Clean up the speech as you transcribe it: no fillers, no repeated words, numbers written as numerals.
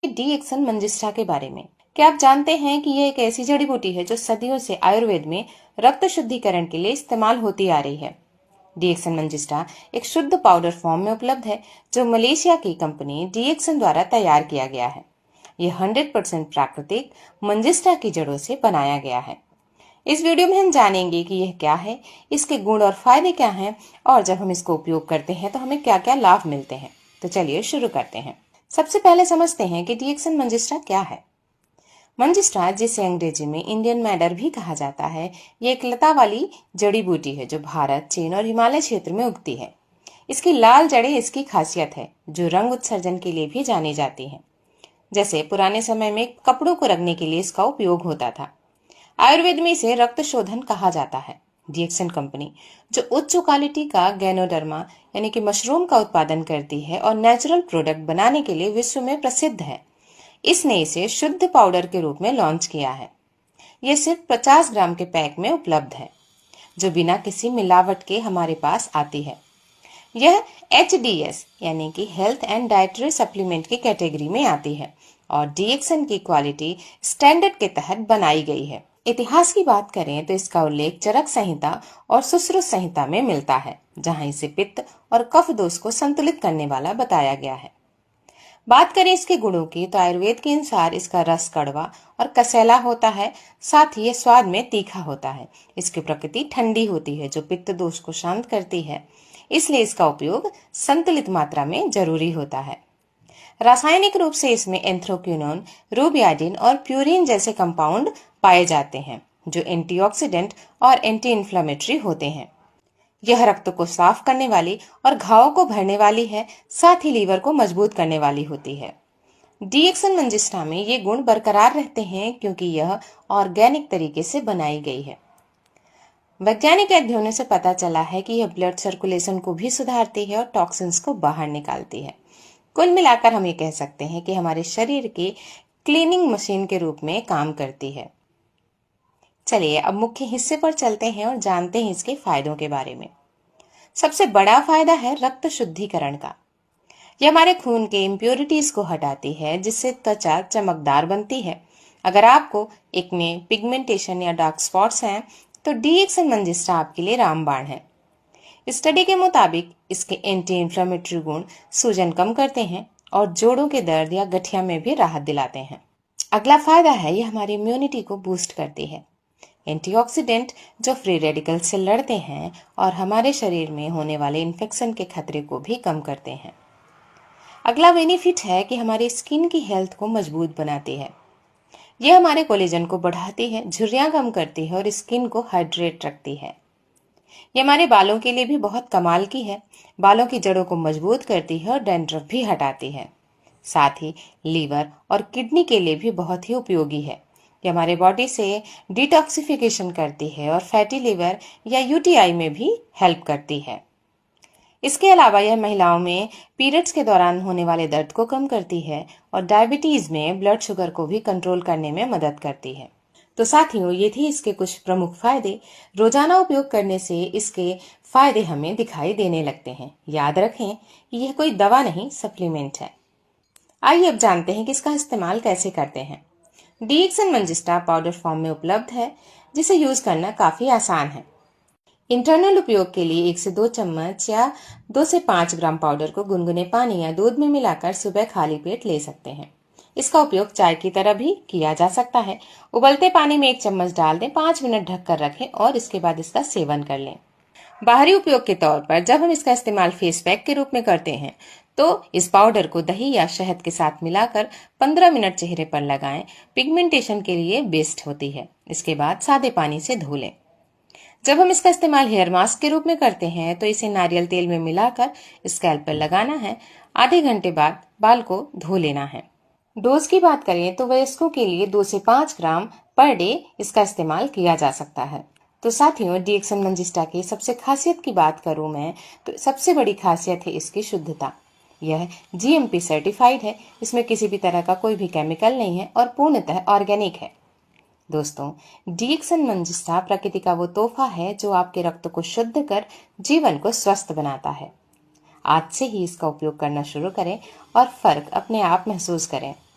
डीएक्सन मंजिस्ट्रा के बारे में। क्या आप जानते हैं कि यह एक ऐसी जड़ी बूटी है जो सदियों से आयुर्वेद में रक्त शुद्धिकरण के लिए इस्तेमाल होती आ रही है। डीएक्सन मंजिस्ट्रा एक शुद्ध पाउडर फॉर्म में उपलब्ध है जो मलेशिया की कंपनी डीएक्सन द्वारा तैयार किया गया है। यह 100% प्राकृतिक मंजिस्ट्रा की जड़ों से बनाया गया है। इस वीडियो में हम जानेंगे कि यह क्या है, इसके गुण और फायदे क्या हैं और जब हम इसको उपयोग करते हैं तो हमें क्या क्या लाभ मिलते हैं। तो चलिए शुरू करते हैं। सबसे पहले समझते हैं कि डीएक्सन मंजिस्ट्रा क्या है। मंजिस्ट्रा, जिसे अंग्रेजी में इंडियन मैडर भी कहा जाता है, ये एक लता वाली जड़ी बूटी है जो भारत, चीन और हिमालय क्षेत्र में उगती है। इसकी लाल जड़ें इसकी खासियत है, जो रंग उत्सर्जन के लिए भी जानी जाती है। जैसे पुराने समय में कपड़ों को रंगने के लिए इसका उपयोग होता था। आयुर्वेद में इसे रक्त शोधन कहा जाता है। डीएक्सन कंपनी, जो उच्च क्वालिटी का गैनोडर्मा यानी कि मशरूम का उत्पादन करती है और नेचुरल प्रोडक्ट बनाने के लिए विश्व में प्रसिद्ध है, इसने इसे शुद्ध पाउडर के रूप में लॉन्च किया है। यह सिर्फ 50 ग्राम के पैक में उपलब्ध है, जो बिना किसी मिलावट के हमारे पास आती है। यह HDS यानी कि हेल्थ एंड डाइटरी सप्लीमेंट की कैटेगरी में आती है और डीएक्सन की क्वालिटी स्टैंडर्ड के तहत बनाई गई है। इतिहास की बात करें तो इसका उल्लेख चरक संहिता और सुश्रुत संहिता में मिलता है, जहां इसे पित्त और कफ दोष को संतुलित करने वाला बताया गया है। बात करें इसके गुणों की तो आयुर्वेद के अनुसार इसका रस कड़वा और कसैला होता है, साथ ही यह स्वाद में तीखा होता है। इसकी प्रकृति ठंडी होती है जो पित्त दोष को शांत करती है, इसलिए इसका उपयोग संतुलित मात्रा में जरूरी होता है। रासायनिक रूप से इसमें एंथ्रोक्विनोन, रूबियाडिन और प्यूरिन जैसे कंपाउंड पाए जाते हैं, जो एंटीऑक्सीडेंट और एंटी इन्फ्लेमेटरी होते हैं। यह रक्त को साफ करने वाली और घावों को भरने वाली है, साथ ही लीवर को मजबूत करने वाली होती है। डीएक्सन मंजिस्ट्रा में ये गुण बरकरार रहते हैं क्योंकि यह ऑर्गेनिक तरीके से बनाई गई है। वैज्ञानिक अध्ययनों से पता चला है कि यह ब्लड सर्कुलेशन को भी सुधारती है और टॉक्सिन्स को बाहर निकालती है। कुल मिलाकर हम ये कह सकते हैं कि हमारे शरीर की क्लीनिंग मशीन के रूप में काम करती है। चलिए अब मुख्य हिस्से पर चलते हैं और जानते हैं इसके फायदों के बारे में। सबसे बड़ा फायदा है रक्त शुद्धिकरण का। यह हमारे खून के इम्प्योरिटीज को हटाती है, जिससे त्वचा चमकदार बनती है। अगर आपको एक्ने, पिगमेंटेशन या डार्क स्पॉट्स हैं तो डीएक्सन मंजिस्ट्रा आपके लिए रामबाण है। स्टडी के मुताबिक इसके एंटी इन्फ्लेमेटरी गुण सूजन कम करते हैं और जोड़ों के दर्द या गठिया में भी राहत दिलाते हैं। अगला फायदा है यह हमारी इम्यूनिटी को बूस्ट करती है। एंटीऑक्सीडेंट जो फ्री रेडिकल से लड़ते हैं और हमारे शरीर में होने वाले इन्फेक्शन के खतरे को भी कम करते हैं। अगला बेनिफिट है कि हमारी स्किन की हेल्थ को मजबूत बनाती है। यह हमारे कोलेजन को बढ़ाती है, झुर्रियां कम करती है और स्किन को हाइड्रेट रखती है। यह हमारे बालों के लिए भी बहुत कमाल की है। बालों की जड़ों को मजबूत करती है और डैंड्रफ भी हटाती है। साथ ही लीवर और किडनी के लिए भी बहुत ही उपयोगी है। यह हमारे बॉडी से डिटॉक्सिफिकेशन करती है और फैटी लिवर या यूटीआई में भी हेल्प करती है। इसके अलावा यह महिलाओं में पीरियड्स के दौरान होने वाले दर्द को कम करती है और डायबिटीज में ब्लड शुगर को भी कंट्रोल करने में मदद करती है। तो साथियों, ये थी इसके कुछ प्रमुख फायदे। रोजाना उपयोग करने से इसके फायदे हमें दिखाई देने लगते हैं। याद रखें कि यह कोई दवा नहीं, सप्लीमेंट है। आइए अब जानते हैं कि इसका इस्तेमाल कैसे करते हैं। डीएक्सन मंजिस्ट्रा पाउडर फॉर्म में उपलब्ध है, जिसे यूज करना काफी आसान है। इंटरनल उपयोग के लिए 1 से 2 चम्मच या 2 से 5 ग्राम पाउडर को गुनगुने पानी या दूध में मिलाकर सुबह खाली पेट ले सकते हैं। इसका उपयोग चाय की तरह भी किया जा सकता है। उबलते पानी में 1 चम्मच डाल दें, 5 मिनट ढककर रखें और इसके बाद इसका सेवन कर लें। बाहरी उपयोग के तौर पर जब हम इसका इस्तेमाल फेस पैक के रूप में करते हैं तो इस पाउडर को दही या शहद के साथ मिलाकर 15 मिनट चेहरे पर लगाएं। पिगमेंटेशन के लिए बेस्ट होती है। इसके बाद सादे पानी से धो लें। जब हम इसका इस्तेमाल हेयर मास्क के रूप में करते हैं तो इसे नारियल तेल में मिलाकर स्कैल्प पर लगाना है। आधे घंटे बाद बाल को धो लेना है। डोज की बात करें तो वयस्कों के लिए 2 से 5 ग्राम पर डे इसका इस्तेमाल किया जा सकता है। तो साथियों, डीएक्सन मंजिस्ट्रा की सबसे खासियत की बात करूं मैं तो सबसे बड़ी खासियत है इसकी शुद्धता। यह जीएमपी सर्टिफाइड है। इसमें किसी भी तरह का कोई भी केमिकल नहीं है और पूर्णतः ऑर्गेनिक है। दोस्तों, डीएक्सन मंजिस्ट्रा प्रकृति का वो तोहफा है जो आपके रक्त को शुद्ध कर जीवन को स्वस्थ बनाता है। आज से ही इसका उपयोग करना शुरू करें और फर्क अपने आप महसूस करें।